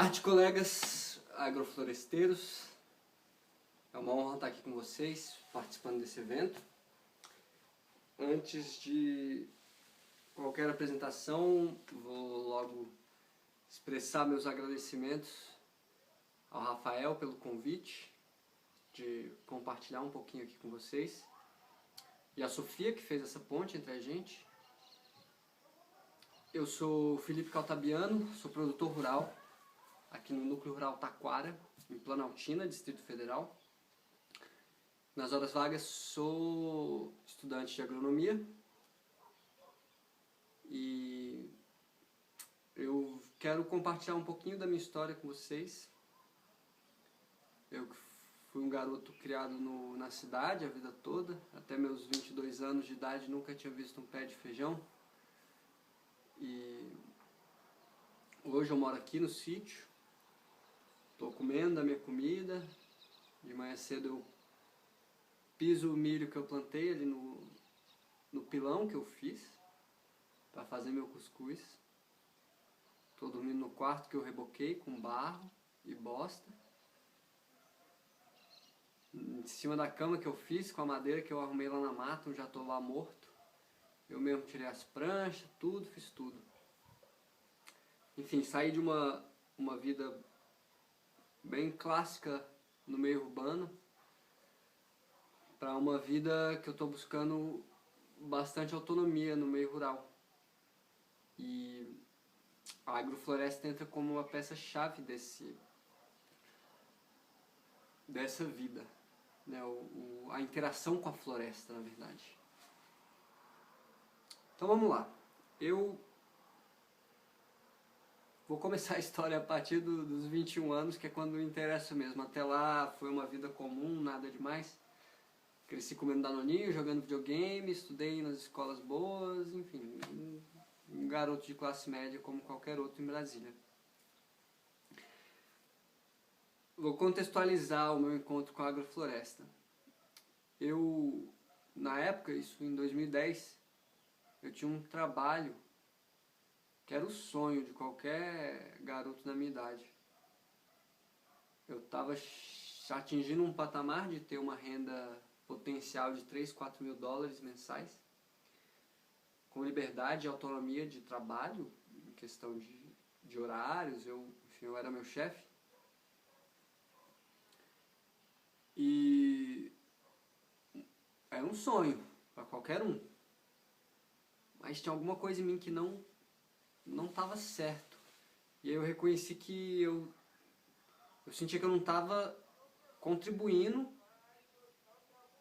tarde, colegas agrofloresteiros. É uma honra estar aqui com vocês, participando desse evento. Antes de qualquer apresentação, vou logo expressar meus agradecimentos ao Rafael pelo convite de compartilhar um pouquinho aqui com vocês, e a Sofia, que fez essa ponte entre a gente. Eu sou Felipe Caltabiano, sou produtor rural aqui no Núcleo Rural Taquara, em Planaltina, Distrito Federal. Nas horas vagas sou estudante de agronomia e eu quero compartilhar um pouquinho da minha história com vocês. Eu fui um garoto criado na cidade a vida toda, até meus 22 anos de idade nunca tinha visto um pé de feijão. E hoje eu moro aqui no sítio, estou comendo a minha comida. De manhã cedo eu piso o milho que eu plantei ali no pilão que eu fiz para fazer meu cuscuz. Estou dormindo no quarto que eu reboquei com barro e bosta. Em cima da cama que eu fiz com a madeira que eu arrumei lá na mata, um jatobá morto. Eu mesmo tirei as pranchas, tudo, fiz tudo. Enfim, saí de uma vida bem clássica no meio urbano para uma vida que eu estou buscando bastante autonomia no meio rural. E a agrofloresta entra como uma peça-chave dessa vida, né? A interação com a floresta, na verdade. Então vamos lá. Eu vou começar a história a partir dos 21 anos, que é quando me interessa mesmo. Até lá foi uma vida comum, nada demais. Cresci comendo danoninho, jogando videogame, estudei nas escolas boas, enfim, um garoto de classe média como qualquer outro em Brasília. Vou contextualizar o meu encontro com a agrofloresta. Na época, isso em 2010, eu tinha um trabalho que era o sonho de qualquer garoto da minha idade. Eu estava atingindo um patamar de ter uma renda potencial de 3, 4 mil dólares mensais, com liberdade e autonomia de trabalho, em questão de horários. Eu era meu chefe. E era um sonho para qualquer um. Mas tinha alguma coisa em mim que não estava certo. E aí eu reconheci que eu sentia que eu não estava contribuindo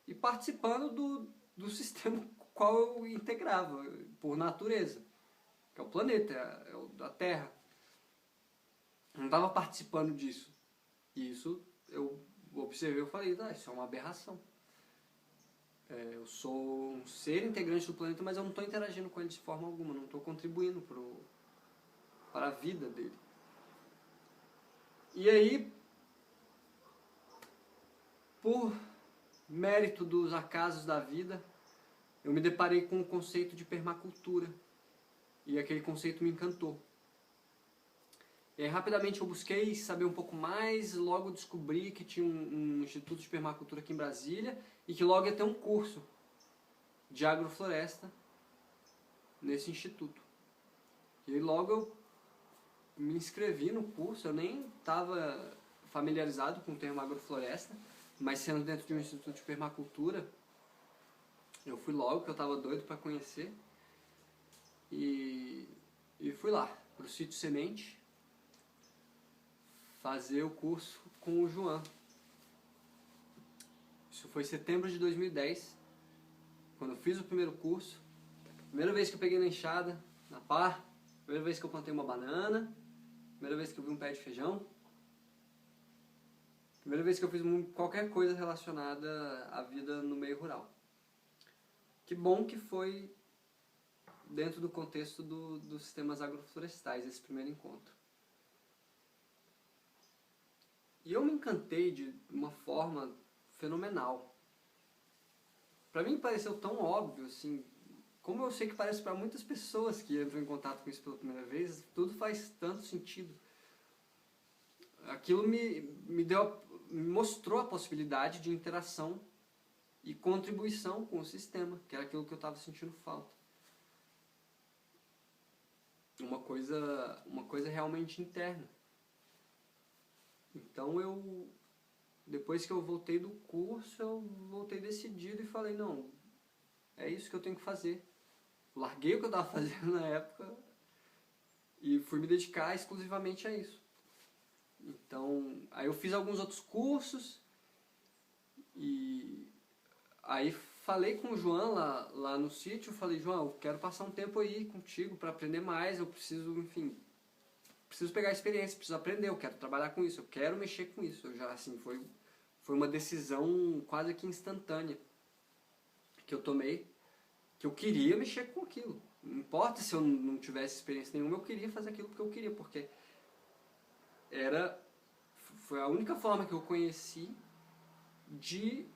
e participando do sistema com o qual eu integrava, por natureza, que é o planeta, é a Terra. Eu não estava participando disso. E isso eu observei e falei, isso é uma aberração. Eu sou um ser integrante do planeta, mas eu não estou interagindo com ele de forma alguma, não estou contribuindo para a vida dele. E aí, por mérito dos acasos da vida, eu me deparei com o conceito de permacultura, e aquele conceito me encantou. E aí, rapidamente eu busquei saber um pouco mais, logo descobri que tinha um instituto de permacultura aqui em Brasília, e que logo ia ter um curso de agrofloresta nesse instituto. E aí logo eu me inscrevi no curso. Eu nem estava familiarizado com o termo agrofloresta, mas sendo dentro de um instituto de permacultura, eu fui logo, porque eu estava doido para conhecer. E fui lá, para o Sítio Semente, fazer o curso com o João. Isso foi em setembro de 2010, quando eu fiz o primeiro curso. Primeira vez que eu peguei na enxada, na pá, primeira vez que eu plantei uma banana, primeira vez que eu vi um pé de feijão, primeira vez que eu fiz qualquer coisa relacionada à vida no meio rural. Que bom que foi dentro do contexto dos sistemas agroflorestais, esse primeiro encontro. E eu me encantei de uma forma fenomenal. Para mim pareceu tão óbvio, assim, como eu sei que parece para muitas pessoas que entram em contato com isso pela primeira vez, tudo faz tanto sentido. aquilo me mostrou a possibilidade de interação e contribuição com o sistema, que era aquilo que eu estava sentindo falta. Uma coisa realmente interna. Então depois que eu voltei do curso, eu voltei decidido e falei, não, é isso que eu tenho que fazer. Larguei o que eu estava fazendo na época e fui me dedicar exclusivamente a isso. Então, aí eu fiz alguns outros cursos e aí falei com o João lá no sítio, falei, João, eu quero passar um tempo aí contigo para aprender mais, eu preciso, enfim, preciso pegar experiência, preciso aprender, eu quero trabalhar com isso, eu quero mexer com isso. Eu já, assim, foi uma decisão quase que instantânea que eu tomei, que eu queria mexer com aquilo. Não importa se eu não tivesse experiência nenhuma, eu queria fazer aquilo porque eu queria, porque foi a única forma que eu conheci de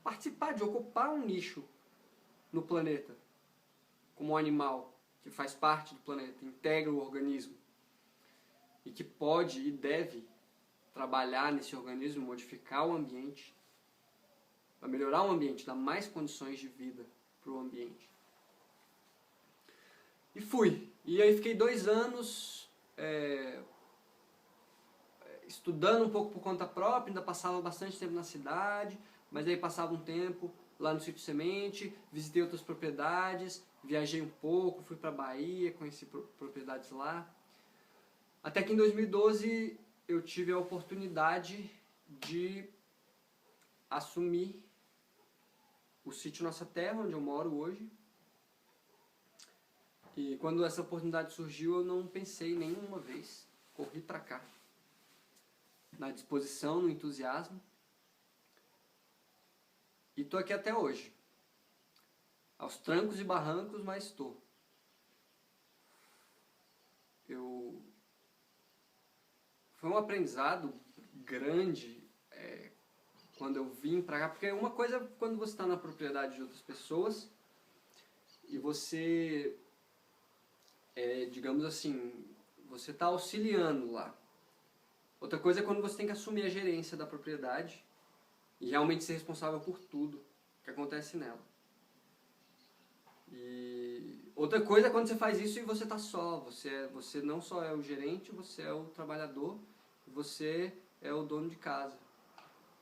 participar, de ocupar um nicho no planeta, como um animal que faz parte do planeta, integra o organismo e que pode e deve trabalhar nesse organismo, modificar o ambiente, para melhorar o ambiente, dar mais condições de vida para o ambiente. E fui. E aí fiquei 2 anos estudando um pouco por conta própria, ainda passava bastante tempo na cidade, mas aí passava um tempo lá no Sítio Semente, visitei outras propriedades, viajei um pouco, fui para Bahia, conheci propriedades lá. Até que em 2012 eu tive a oportunidade de assumir o sítio Nossa Terra, onde eu moro hoje. E quando essa oportunidade surgiu, eu não pensei nenhuma vez. Corri para cá, na disposição, no entusiasmo. E estou aqui até hoje. Aos trancos e barrancos, mas estou. Foi um aprendizado grande quando eu vim para cá, porque uma coisa é quando você está na propriedade de outras pessoas e você, digamos assim, você está auxiliando lá. Outra coisa é quando você tem que assumir a gerência da propriedade e realmente ser responsável por tudo que acontece nela. E outra coisa é quando você faz isso e você está só. Você não só é o gerente, você é o trabalhador, você é o dono de casa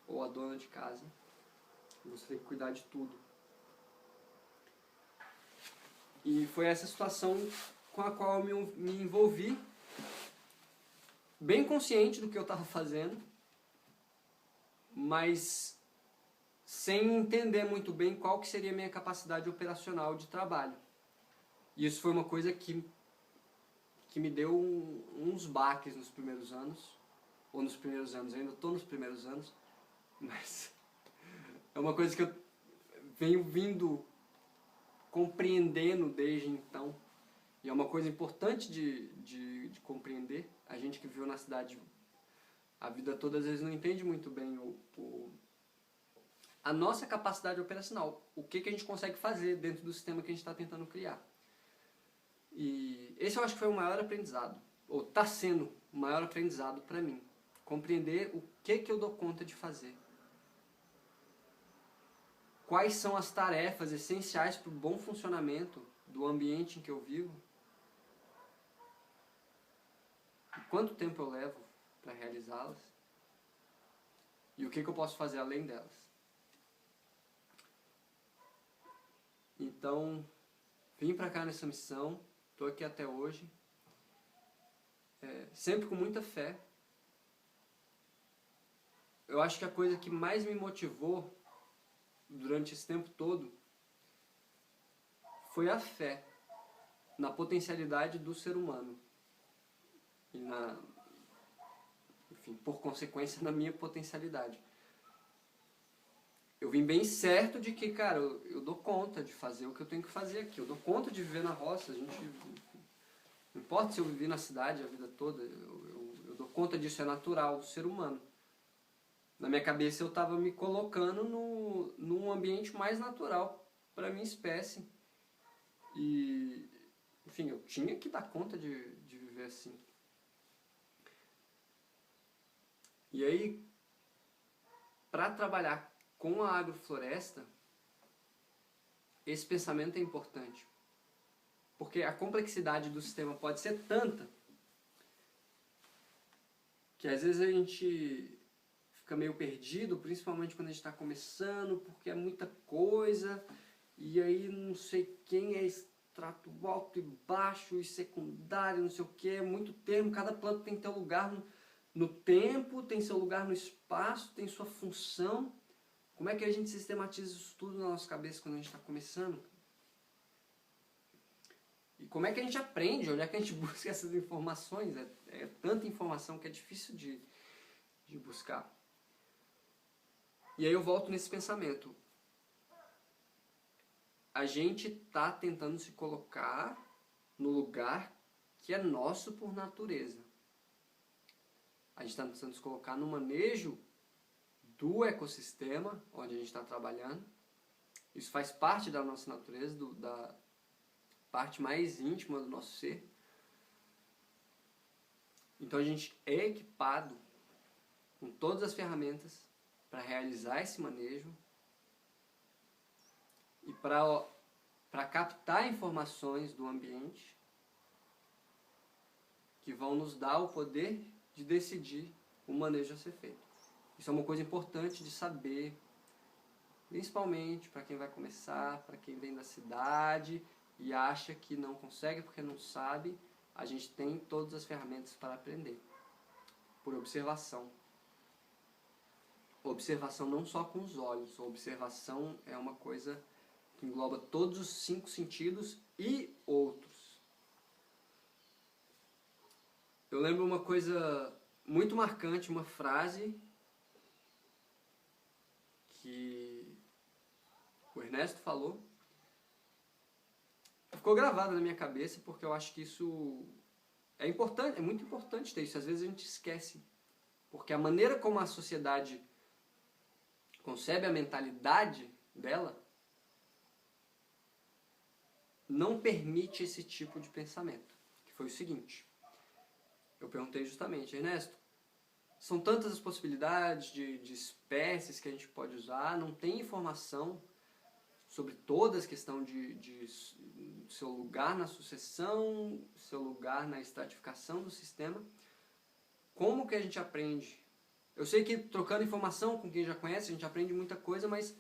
ou a dona de casa. Você tem que cuidar de tudo. E foi essa situação com a qual eu me envolvi, bem consciente do que eu estava fazendo, mas sem entender muito bem qual que seria a minha capacidade operacional de trabalho. E isso foi uma coisa que me deu uns baques nos primeiros anos, ou nos primeiros anos, eu ainda estou nos primeiros anos, mas é uma coisa que eu venho vindo compreendendo desde então, e é uma coisa importante de compreender. A gente que viveu na cidade a vida toda, às vezes não entende muito bem a nossa capacidade operacional, o que a gente consegue fazer dentro do sistema que a gente está tentando criar. E esse eu acho que foi o maior aprendizado, ou está sendo o maior aprendizado para mim, compreender o que eu dou conta de fazer. Quais são as tarefas essenciais para o bom funcionamento do ambiente em que eu vivo? E quanto tempo eu levo para realizá-las? E o que eu posso fazer além delas? Então, vim para cá nessa missão, estou aqui até hoje, sempre com muita fé. Eu acho que a coisa que mais me motivou durante esse tempo todo foi a fé na potencialidade do ser humano e enfim, por consequência, na minha potencialidade. Eu vim bem certo de que, cara, eu dou conta de fazer o que eu tenho que fazer aqui, eu dou conta de viver na roça, não importa se eu vivi na cidade a vida toda, eu dou conta disso, é natural do ser humano. Na minha cabeça eu estava me colocando num ambiente mais natural para a minha espécie. E, enfim, eu tinha que dar conta de viver assim. E aí, para trabalhar com a agrofloresta, esse pensamento é importante. Porque a complexidade do sistema pode ser tanta que às vezes a gente fica meio perdido, principalmente quando a gente está começando, porque é muita coisa, e aí não sei quem é extrato alto e baixo e secundário, não sei o que, é muito termo, cada planta tem seu lugar no tempo, tem seu lugar no espaço, tem sua função. Como é que a gente sistematiza isso tudo na nossa cabeça quando a gente está começando? E como é que a gente aprende? Onde é que a gente busca essas informações? É tanta informação que é difícil de buscar. E aí eu volto nesse pensamento. A gente está tentando se colocar no lugar que é nosso por natureza. A gente está tentando se colocar no manejo do ecossistema onde a gente está trabalhando. Isso faz parte da nossa natureza, da parte mais íntima do nosso ser. Então a gente é equipado com todas as ferramentas para realizar esse manejo e para captar informações do ambiente que vão nos dar o poder de decidir o manejo a ser feito. Isso é uma coisa importante de saber, principalmente para quem vai começar, para quem vem da cidade e acha que não consegue porque não sabe. A gente tem todas as ferramentas para aprender, por observação. Observação não só com os olhos, a observação é uma coisa que engloba todos os 5 sentidos e outros. Eu lembro uma coisa muito marcante, uma frase que o Ernesto falou. Ficou gravada na minha cabeça porque eu acho que isso é importante, é muito importante ter isso. Às vezes a gente esquece. Porque a maneira como a sociedade concebe a mentalidade dela não permite esse tipo de pensamento. Que foi o seguinte. Eu perguntei justamente, Ernesto, são tantas as possibilidades de espécies que a gente pode usar, não tem informação sobre todas, questão de seu lugar na sucessão, seu lugar na estratificação do sistema. Como que a gente aprende? Eu sei que trocando informação com quem já conhece, a gente aprende muita coisa, mas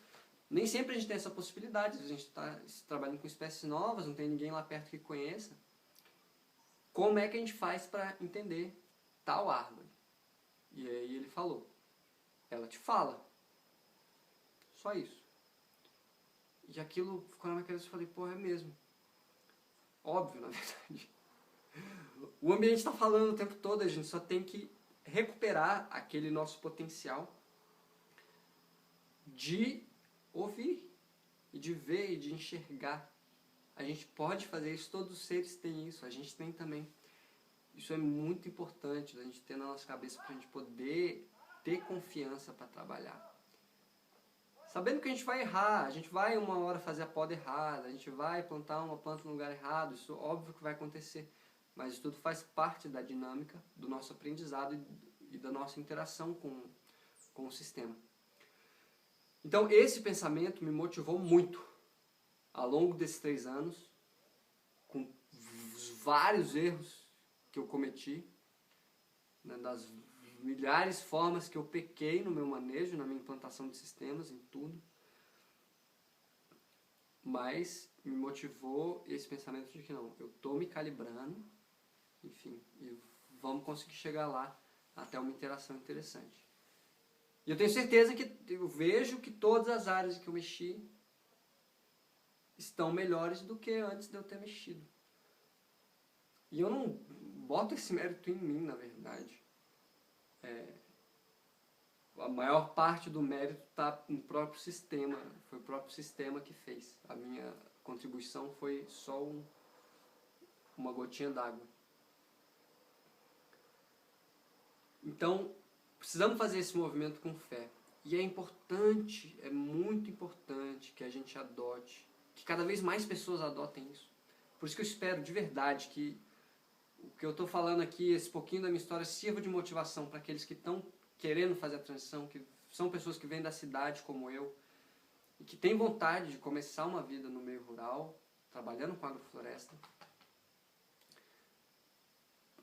nem sempre a gente tem essa possibilidade. A gente está trabalhando com espécies novas, não tem ninguém lá perto que conheça. Como é que a gente faz para entender tal árvore? E aí ele falou, ela te fala. Só isso. E aquilo ficou na minha cabeça e falei, porra, é mesmo. Óbvio, na verdade. O ambiente está falando o tempo todo, a gente só tem que recuperar aquele nosso potencial de ouvir, e de ver, e de enxergar. A gente pode fazer isso, todos os seres têm isso, a gente tem também. Isso é muito importante, a gente ter na nossa cabeça para a gente poder ter confiança para trabalhar. Sabendo que a gente vai errar, a gente vai uma hora fazer a poda errada, a gente vai plantar uma planta no lugar errado, isso óbvio que vai acontecer. Mas isso tudo faz parte da dinâmica do nosso aprendizado e da nossa interação com o sistema. Então esse pensamento me motivou muito ao longo desses 3 anos, com vários erros que eu cometi, né, das milhares de formas que eu pequei no meu manejo, na minha implantação de sistemas, em tudo. Mas me motivou esse pensamento de que não, eu estou me calibrando, enfim, e vamos conseguir chegar lá até uma interação interessante. E eu tenho certeza que eu vejo que todas as áreas que eu mexi estão melhores do que antes de eu ter mexido. E eu não boto esse mérito em mim, na verdade. A maior parte do mérito está no próprio sistema. Foi o próprio sistema que fez. A minha contribuição foi só uma gotinha d'água. Então, precisamos fazer esse movimento com fé. E é importante, é muito importante que a gente adote, que cada vez mais pessoas adotem isso. Por isso que eu espero de verdade que o que eu estou falando aqui, esse pouquinho da minha história, sirva de motivação para aqueles que estão querendo fazer a transição, que são pessoas que vêm da cidade como eu, e que têm vontade de começar uma vida no meio rural, trabalhando com agrofloresta,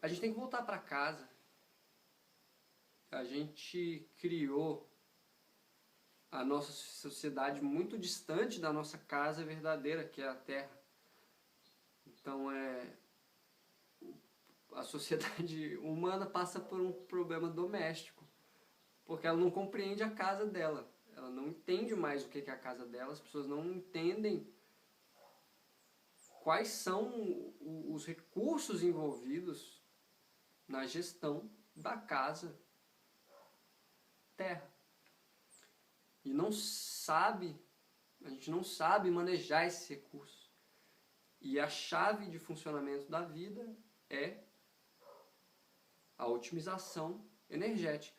a gente tem que voltar para casa. A gente criou a nossa sociedade muito distante da nossa casa verdadeira, que é a terra. Então, a sociedade humana passa por um problema doméstico, porque ela não compreende a casa dela. Ela não entende mais o que é a casa dela, as pessoas não entendem quais são os recursos envolvidos na gestão da casa terra. E a gente não sabe manejar esses recursos. E a chave de funcionamento da vida é a otimização energética,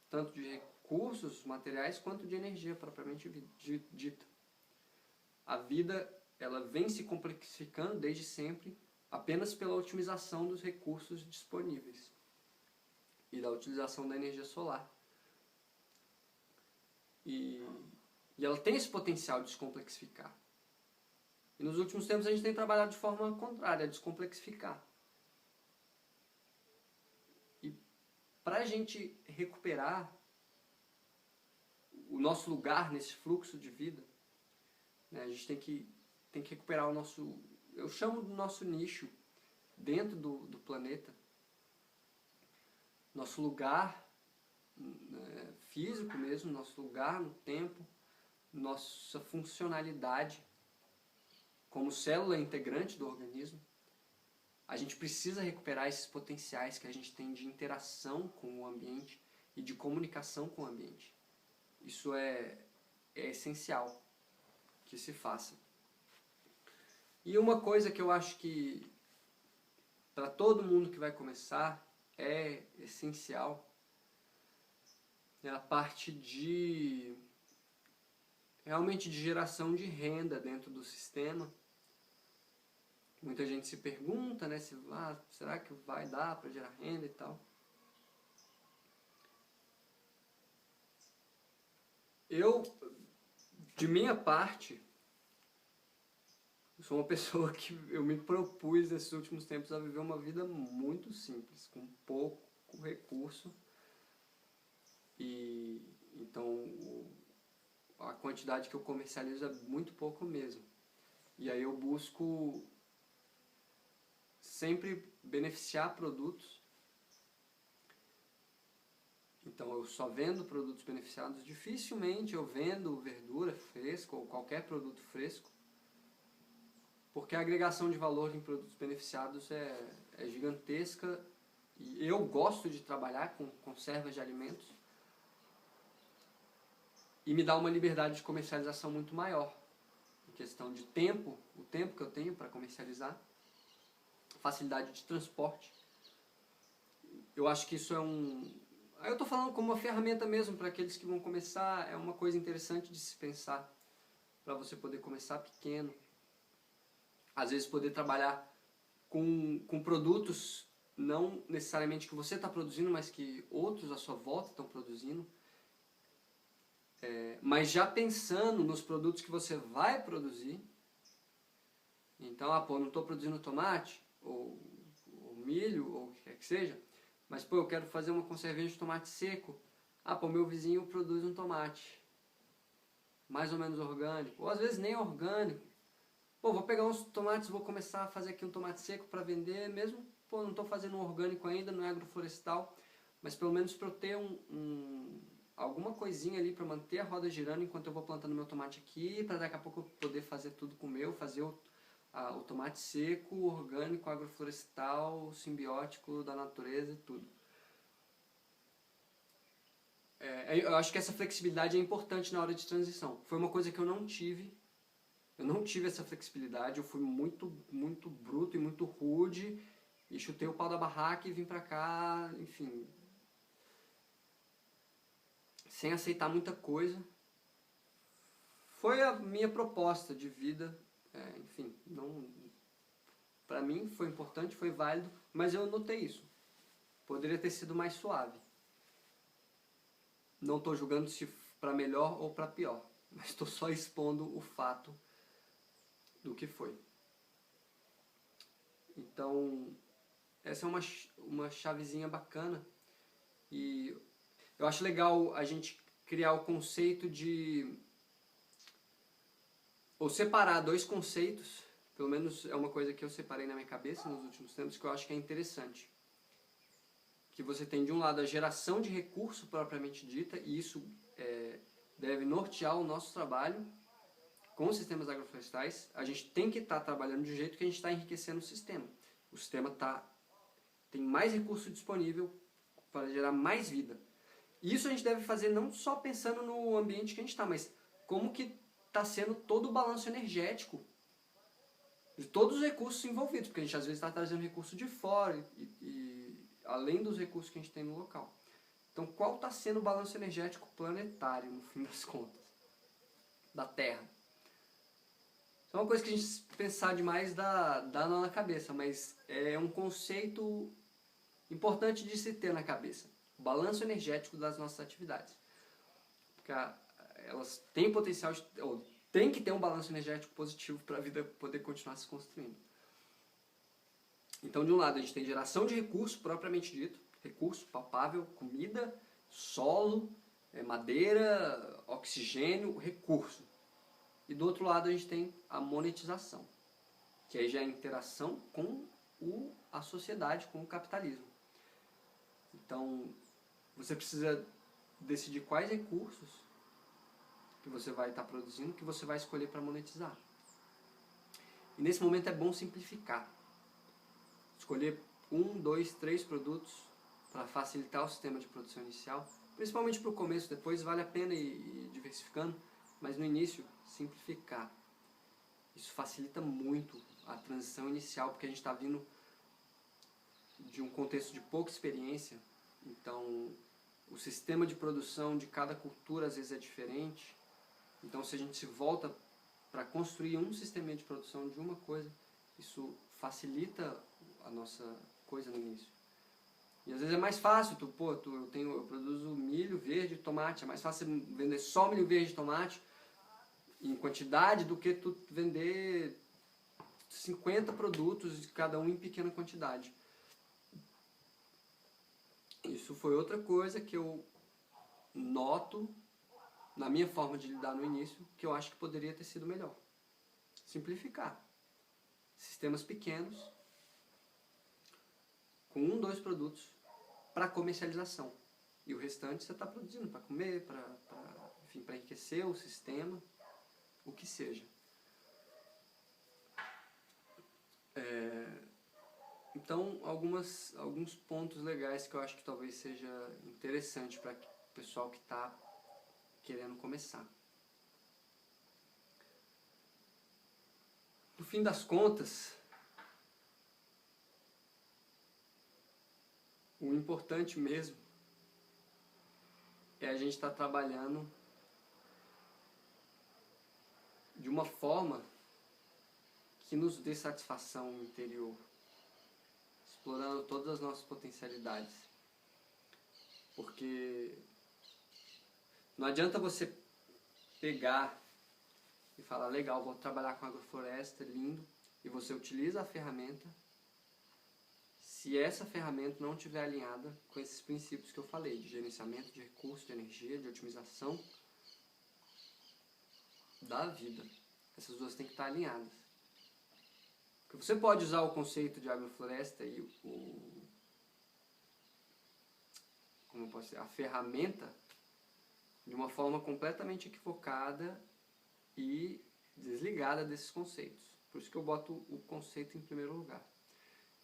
tanto de recursos materiais quanto de energia propriamente dita. A vida, ela vem se complexificando desde sempre apenas pela otimização dos recursos disponíveis e da utilização da energia solar. E ela tem esse potencial de descomplexificar. E nos últimos tempos a gente tem trabalhado de forma contrária, a descomplexificar. E para a gente recuperar o nosso lugar nesse fluxo de vida, né, a gente tem que recuperar o nosso, eu chamo do nosso nicho dentro do planeta, nosso lugar físico mesmo, nosso lugar no tempo, nossa funcionalidade como célula integrante do organismo. A gente precisa recuperar esses potenciais que a gente tem de interação com o ambiente e de comunicação com o ambiente. Isso é essencial que se faça. E uma coisa que eu acho que para todo mundo que vai começar é essencial é a parte de realmente de geração de renda dentro do sistema. Muita gente se pergunta, né, será que vai dar para gerar renda e tal. Eu, de minha parte, sou uma pessoa que eu me propus nesses últimos tempos a viver uma vida muito simples, com pouco recurso. E então a quantidade que eu comercializo é muito pouco mesmo. E aí eu busco sempre beneficiar produtos. Então eu só vendo produtos beneficiados. Dificilmente eu vendo verdura fresca ou qualquer produto fresco, porque a agregação de valor em produtos beneficiados é gigantesca. E eu gosto de trabalhar com conservas de alimentos e me dá uma liberdade de comercialização muito maior. Em questão de tempo, o tempo que eu tenho para comercializar, facilidade de transporte. Eu acho que isso é eu estou falando como uma ferramenta mesmo para aqueles que vão começar, é uma coisa interessante de se pensar, para você poder começar pequeno. Às vezes poder trabalhar com produtos, não necessariamente que você está produzindo, mas que outros à sua volta estão produzindo. Mas já pensando nos produtos que você vai produzir. Então, não estou produzindo tomate, ou milho, ou o que quer que seja, mas eu quero fazer uma conservinha de tomate seco. Meu vizinho produz um tomate mais ou menos orgânico, ou às vezes nem orgânico. Vou pegar uns tomates, vou começar a fazer aqui um tomate seco para vender, mesmo, não estou fazendo um orgânico ainda, não é agroflorestal, mas pelo menos para eu ter alguma coisinha ali para manter a roda girando enquanto eu vou plantando meu tomate aqui, para daqui a pouco eu poder fazer tudo com o meu, fazer o tomate seco, orgânico, agroflorestal, simbiótico da natureza e tudo. Eu acho que essa flexibilidade é importante na hora de transição. Foi uma coisa que eu não tive. Eu não tive essa flexibilidade, eu fui muito, muito bruto e muito rude, e chutei o pau da barraca e vim pra cá, enfim, sem aceitar muita coisa. Foi a minha proposta de vida, enfim, pra mim foi importante, foi válido, mas eu notei isso. Poderia ter sido mais suave. não estou julgando se para melhor ou para pior, mas estou só expondo o fato do que foi. Então, essa é uma chavezinha bacana, e eu acho legal a gente criar o conceito de, ou separar dois conceitos, pelo menos é uma coisa que eu separei na minha cabeça nos últimos tempos, que eu acho que é interessante. Que você tem de um lado a geração de recurso propriamente dita, e isso deve nortear o nosso trabalho com os sistemas agroflorestais. A gente tem que estar trabalhando de um jeito que a gente está enriquecendo o sistema. O sistema tem mais recurso disponível para gerar mais vida. Isso a gente deve fazer não só pensando no ambiente que a gente está, mas como que está sendo todo o balanço energético de todos os recursos envolvidos, porque a gente às vezes está trazendo recurso de fora, e além dos recursos que a gente tem no local. Então, qual está sendo o balanço energético planetário, no fim das contas, da Terra? Isso é uma coisa que a gente pensar demais dá nó na cabeça, mas é um conceito importante de se ter na cabeça. O balanço energético das nossas atividades. Porque elas têm potencial, ou tem que ter um balanço energético positivo para a vida poder continuar se construindo. Então, de um lado, a gente tem geração de recurso propriamente dito, recurso palpável, comida, solo, madeira, oxigênio, recurso. E do outro lado a gente tem a monetização, que aí já é a interação com a sociedade, com o capitalismo. Então, você precisa decidir quais recursos que você vai estar produzindo, que você vai escolher para monetizar. E nesse momento é bom simplificar. Escolher 1, 2, 3 produtos para facilitar o sistema de produção inicial, principalmente para o começo. Depois vale a pena ir diversificando, mas no início, simplificar. Isso facilita muito a transição inicial, porque a gente está vindo de um contexto de pouca experiência. Então, o sistema de produção de cada cultura às vezes é diferente. Então, se a gente se volta para construir um sistema de produção de uma coisa, isso facilita a nossa coisa no início. E às vezes é mais fácil, eu produzo milho verde, tomate, é mais fácil vender só milho verde e tomate em quantidade do que tu vender 50 produtos, cada um em pequena quantidade. Isso foi outra coisa que eu noto na minha forma de lidar no início, que eu acho que poderia ter sido melhor. Simplificar. Sistemas pequenos, com 1, 2 produtos, para comercialização. E o restante você está produzindo para comer, para enriquecer o sistema, o que seja. Então, alguns pontos legais que eu acho que talvez seja interessante para o pessoal que está querendo começar. No fim das contas, o importante mesmo é a gente estar trabalhando de uma forma que nos dê satisfação interior, explorando todas as nossas potencialidades. Porque não adianta você pegar e falar, legal, vou trabalhar com agrofloresta, lindo, e você utiliza a ferramenta, se essa ferramenta não estiver alinhada com esses princípios que eu falei, de gerenciamento de recursos, de energia, de otimização da vida. Essas duas têm que estar alinhadas. Porque você pode usar o conceito de agrofloresta e a ferramenta de uma forma completamente equivocada e desligada desses conceitos. Por isso que eu boto o conceito em primeiro lugar.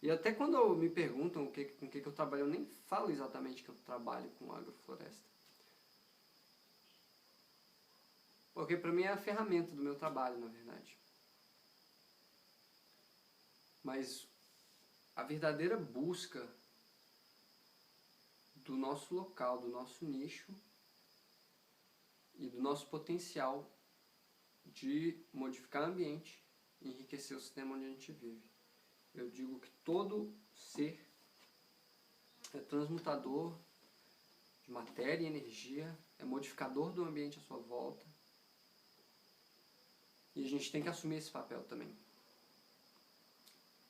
E até quando me perguntam com o que eu trabalho, eu nem falo exatamente que eu trabalho com agrofloresta. Porque para mim é a ferramenta do meu trabalho, na verdade. Mas a verdadeira busca do nosso local, do nosso nicho e do nosso potencial de modificar o ambiente e enriquecer o sistema onde a gente vive. Eu digo que todo ser é transmutador de matéria e energia, é modificador do ambiente à sua volta. E a gente tem que assumir esse papel também.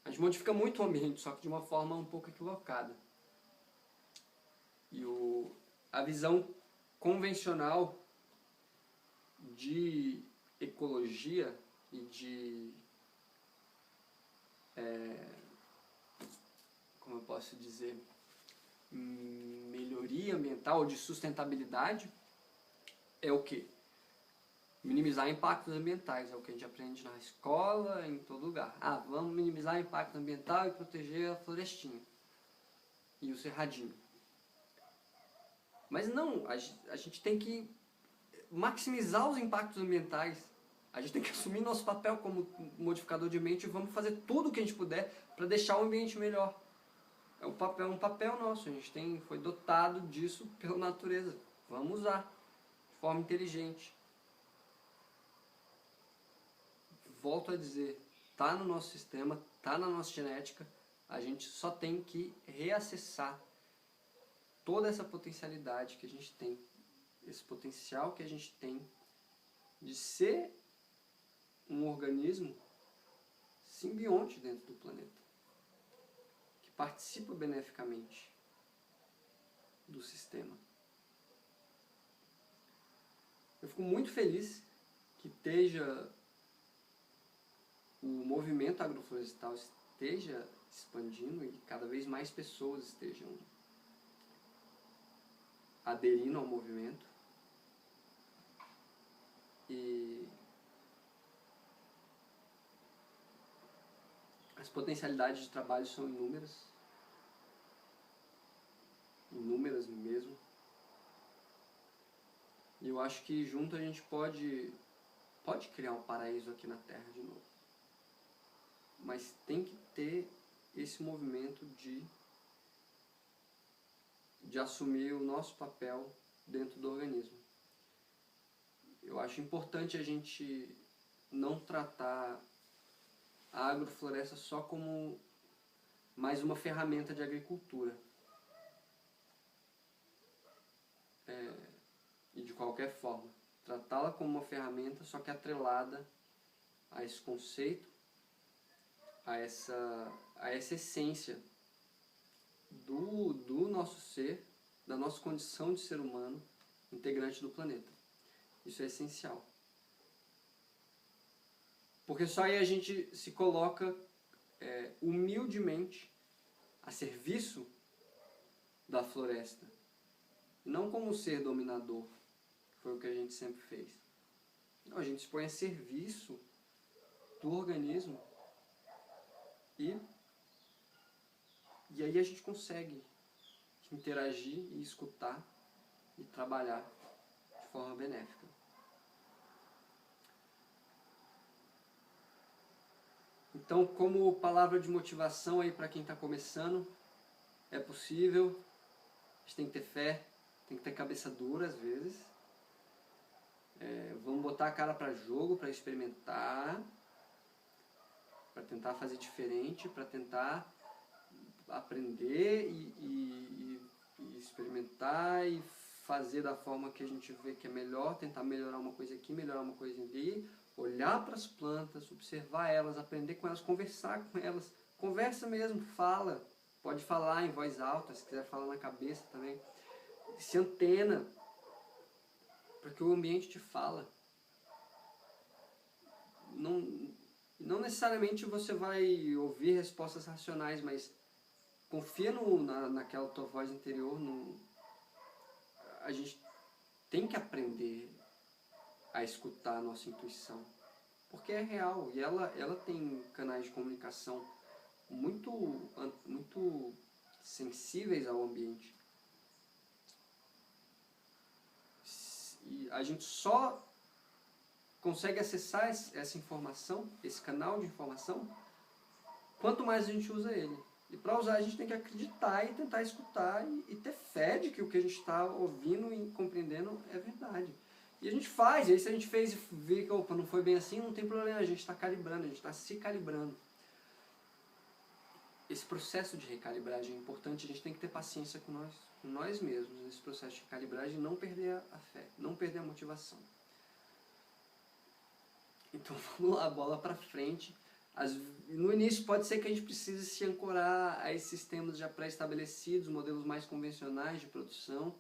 A gente modifica muito o ambiente, só que de uma forma um pouco equivocada. E a visão convencional de ecologia e de, como eu posso dizer, melhoria ambiental, de sustentabilidade, é o quê? Minimizar impactos ambientais, é o que a gente aprende na escola, em todo lugar. Vamos minimizar o impacto ambiental e proteger a florestinha e o cerradinho. Mas não, a gente tem que maximizar os impactos ambientais. A gente tem que assumir nosso papel como modificador de ambiente e vamos fazer tudo o que a gente puder para deixar o ambiente melhor. É um papel nosso, a gente foi dotado disso pela natureza. Vamos usar de forma inteligente. Volto a dizer, está no nosso sistema, está na nossa genética, a gente só tem que reacessar toda essa potencialidade que a gente tem, esse potencial que a gente tem de ser um organismo simbionte dentro do planeta, que participa beneficamente do sistema. Eu fico muito feliz que o movimento agroflorestal esteja expandindo e cada vez mais pessoas estejam aderindo ao movimento. E as potencialidades de trabalho são inúmeras. Inúmeras mesmo. E eu acho que junto a gente pode criar um paraíso aqui na Terra de novo. Mas tem que ter esse movimento de assumir o nosso papel dentro do organismo. Eu acho importante a gente não tratar a agrofloresta só como mais uma ferramenta de agricultura. E de qualquer forma, tratá-la como uma ferramenta, só que atrelada a esse conceito, a essa essência do nosso ser, da nossa condição de ser humano, integrante do planeta. Isso é essencial. Porque só aí a gente se coloca humildemente a serviço da floresta. Não como ser dominador, que foi o que a gente sempre fez. Não, a gente se põe a serviço do organismo e aí a gente consegue interagir e escutar e trabalhar de forma benéfica. Então, como palavra de motivação aí para quem está começando, é possível, a gente tem que ter fé, tem que ter cabeça dura às vezes. Vamos botar a cara para jogo, para experimentar, para tentar fazer diferente, para tentar aprender e experimentar e fazer da forma que a gente vê que é melhor, tentar melhorar uma coisa aqui, melhorar uma coisa ali, olhar para as plantas, observar elas, aprender com elas, conversar com elas. Conversa mesmo, fala. Pode falar em voz alta, se quiser falar na cabeça também. Se antena, porque o ambiente te fala. Não necessariamente você vai ouvir respostas racionais, mas confia naquela tua voz interior. A gente tem que aprender a escutar a nossa intuição, porque é real e ela tem canais de comunicação muito sensíveis ao ambiente. E a gente só consegue acessar essa informação, esse canal de informação, quanto mais a gente usa ele. E para usar a gente tem que acreditar e tentar escutar e ter fé de que o que a gente está ouvindo e compreendendo é verdade. E a gente faz, e aí se a gente fez e vê que opa, não foi bem assim, não tem problema, a gente está calibrando, a gente está se calibrando. Esse processo de recalibragem é importante, a gente tem que ter paciência com nós com nós mesmos nesse processo de calibragem e não perder a fé, não perder a motivação. Então vamos lá, bola para frente. No início pode ser que a gente precise se ancorar a esses sistemas já pré-estabelecidos, modelos mais convencionais de produção.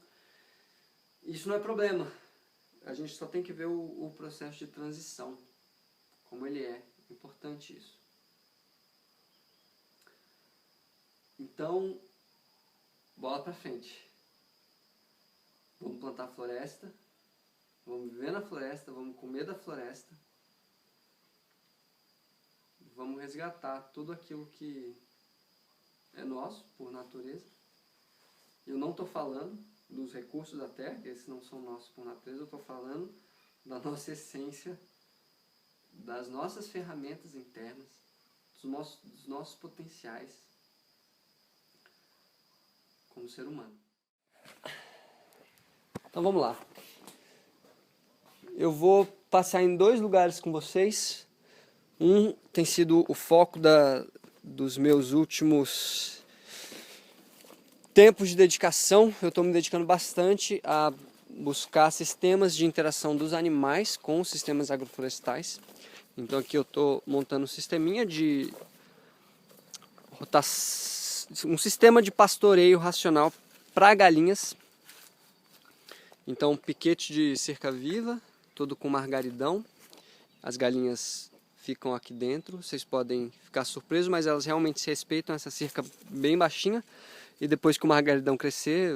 Isso não é problema. A gente só tem que ver o processo de transição, como ele é. Importante isso. Então, bola para frente. Vamos plantar floresta, vamos viver na floresta, vamos comer da floresta, vamos resgatar tudo aquilo que é nosso, por natureza. Eu não estou falando dos recursos da terra, que esses não são nossos por natureza, eu estou falando da nossa essência, das nossas ferramentas internas, dos nossos potenciais como ser humano. Então vamos lá. Eu vou passar em 2 lugares com vocês. Um tem sido o foco dos meus últimos tempos de dedicação. Eu estou me dedicando bastante a buscar sistemas de interação dos animais com os sistemas agroflorestais. Então aqui eu estou montando um sisteminha de um sistema de pastoreio racional para galinhas. Então, piquete de cerca viva, todo com margaridão. As galinhas ficam aqui dentro. Vocês podem ficar surpresos, mas elas realmente se respeitam. Essa cerca bem baixinha. E depois que o margaridão crescer,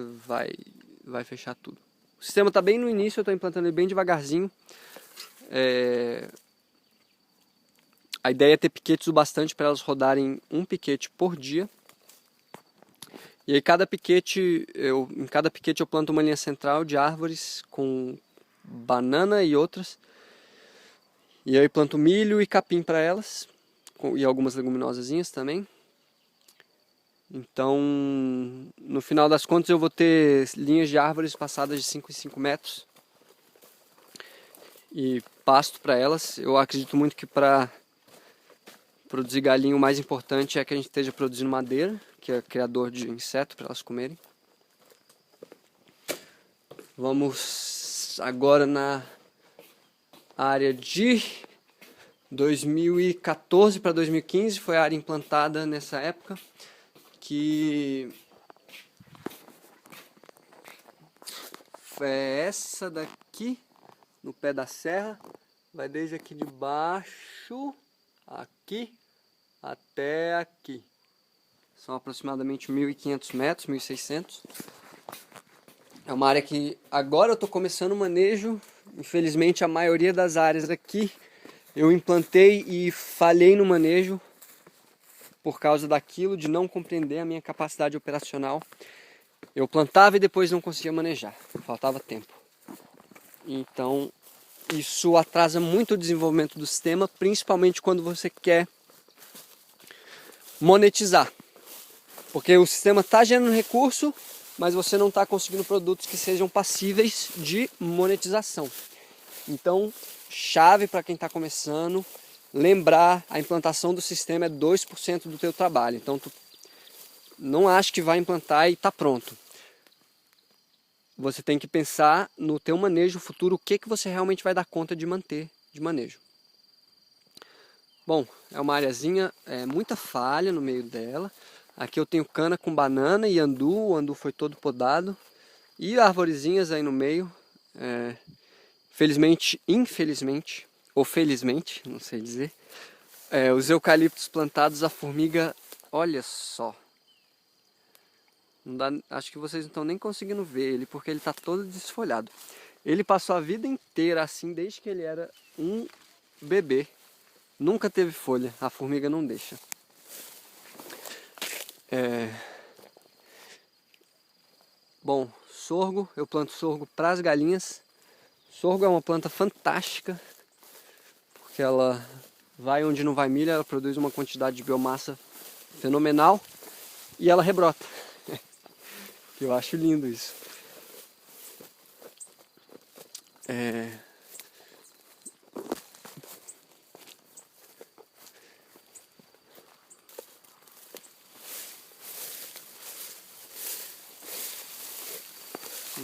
vai fechar tudo. O sistema está bem no início, eu estou implantando ele bem devagarzinho. A ideia é ter piquetes o bastante para elas rodarem um piquete por dia. E aí em cada piquete eu planto uma linha central de árvores com banana e outras. E aí planto milho e capim para elas, e algumas leguminosazinhas também. Então, no final das contas eu vou ter linhas de árvores passadas de 5 em 5 metros. E pasto para elas. Eu acredito muito que para produzir galinha o mais importante é que a gente esteja produzindo madeira, que é criador de inseto para elas comerem. Vamos agora na área de 2014 para 2015, foi a área implantada nessa época, que é essa daqui, no pé da serra, vai desde aqui de baixo, aqui, até aqui. São aproximadamente 1.500 metros, 1.600. É uma área que agora eu estou começando o manejo. Infelizmente a maioria das áreas aqui eu implantei e falhei no manejo por causa daquilo de não compreender a minha capacidade operacional. Eu plantava e depois não conseguia manejar, faltava tempo. Então isso atrasa muito o desenvolvimento do sistema, principalmente quando você quer monetizar. Porque o sistema está gerando recurso, mas você não está conseguindo produtos que sejam passíveis de monetização. Então, chave para quem está começando, lembrar, a implantação do sistema é 2% do teu trabalho. Então, tu não acha que vai implantar e está pronto. Você tem que pensar no teu manejo futuro, o que você realmente vai dar conta de manter de manejo. Bom, é uma areazinha, muita falha no meio dela. Aqui eu tenho cana com banana e andu, o andu foi todo podado. E arvorezinhas aí no meio. Infelizmente, ou felizmente, não sei dizer. Os eucaliptos plantados, a formiga, olha só. Não dá, acho que vocês não estão nem conseguindo ver ele, porque ele está todo desfolhado. Ele passou a vida inteira assim, desde que ele era um bebê. Nunca teve folha, a formiga não deixa. Bom, sorgo, eu planto sorgo para as galinhas. Sorgo é uma planta fantástica, porque ela vai onde não vai milho, ela produz uma quantidade de biomassa fenomenal e ela rebrota. Eu acho lindo isso.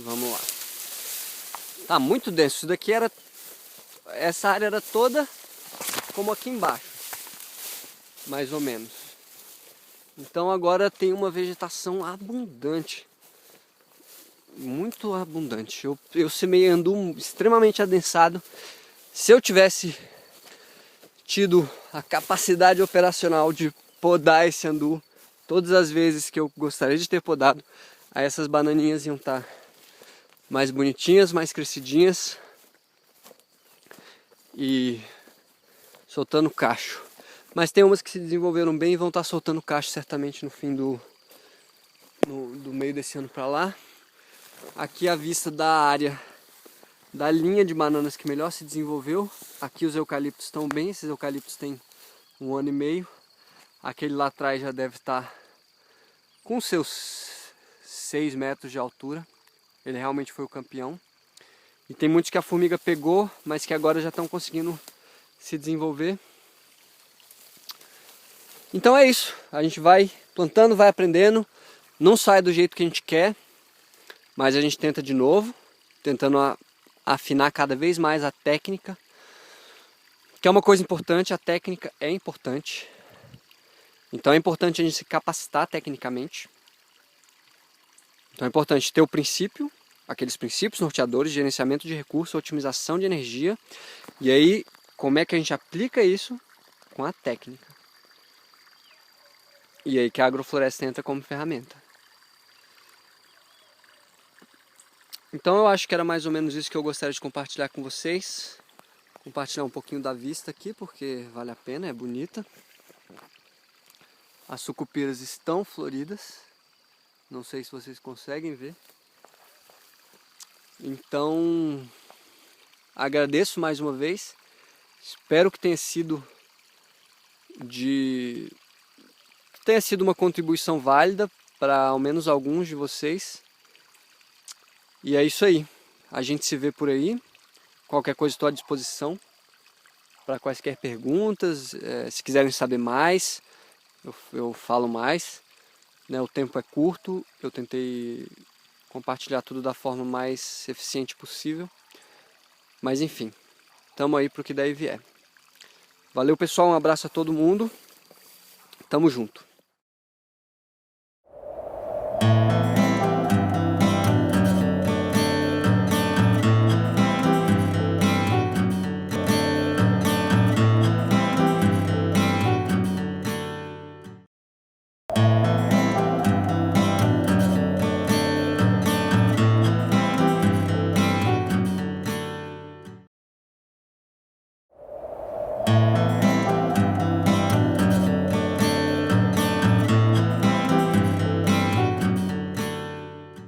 Vamos lá. Tá muito denso. Isso daqui era... Essa área era toda como aqui embaixo. Mais ou menos. Então agora tem uma vegetação abundante. Muito abundante. Eu semei andu extremamente adensado. Se eu tivesse tido a capacidade operacional de podar esse andu todas as vezes que eu gostaria de ter podado, aí essas bananinhas iam estar mais bonitinhas, mais crescidinhas e soltando cacho. Mas tem umas que se desenvolveram bem e vão estar soltando cacho certamente no fim do meio desse ano para lá. Aqui a vista da área, da linha de bananas que melhor se desenvolveu. Aqui os eucaliptos estão bem, esses eucaliptos têm 1 ano e meio. Aquele lá atrás já deve estar com seus 6 metros de altura. Ele realmente foi o campeão. E tem muitos que a formiga pegou, mas que agora já estão conseguindo se desenvolver. Então é isso, a gente vai plantando, vai aprendendo. Não sai do jeito que a gente quer, mas a gente tenta de novo, tentando afinar cada vez mais a técnica. Que é uma coisa importante, a técnica é importante. Então é importante a gente se capacitar tecnicamente. Então é importante ter o princípio, aqueles princípios norteadores, gerenciamento de recursos, otimização de energia. E aí, como é que a gente aplica isso com a técnica? E aí que a agrofloresta entra como ferramenta. Então eu acho que era mais ou menos isso que eu gostaria de compartilhar com vocês. Compartilhar um pouquinho da vista aqui, porque vale a pena, é bonita. As sucupiras estão floridas. Não sei se vocês conseguem ver. Então, agradeço mais uma vez. Espero que tenha sido uma contribuição válida para ao menos alguns de vocês. E é isso aí. A gente se vê por aí. Qualquer coisa estou à disposição para quaisquer perguntas. Se quiserem saber mais, eu falo mais. O tempo é curto. Eu tentei compartilhar tudo da forma mais eficiente possível. Mas enfim, estamos aí para o que daí vier. Valeu, pessoal. Um abraço a todo mundo. Tamo junto.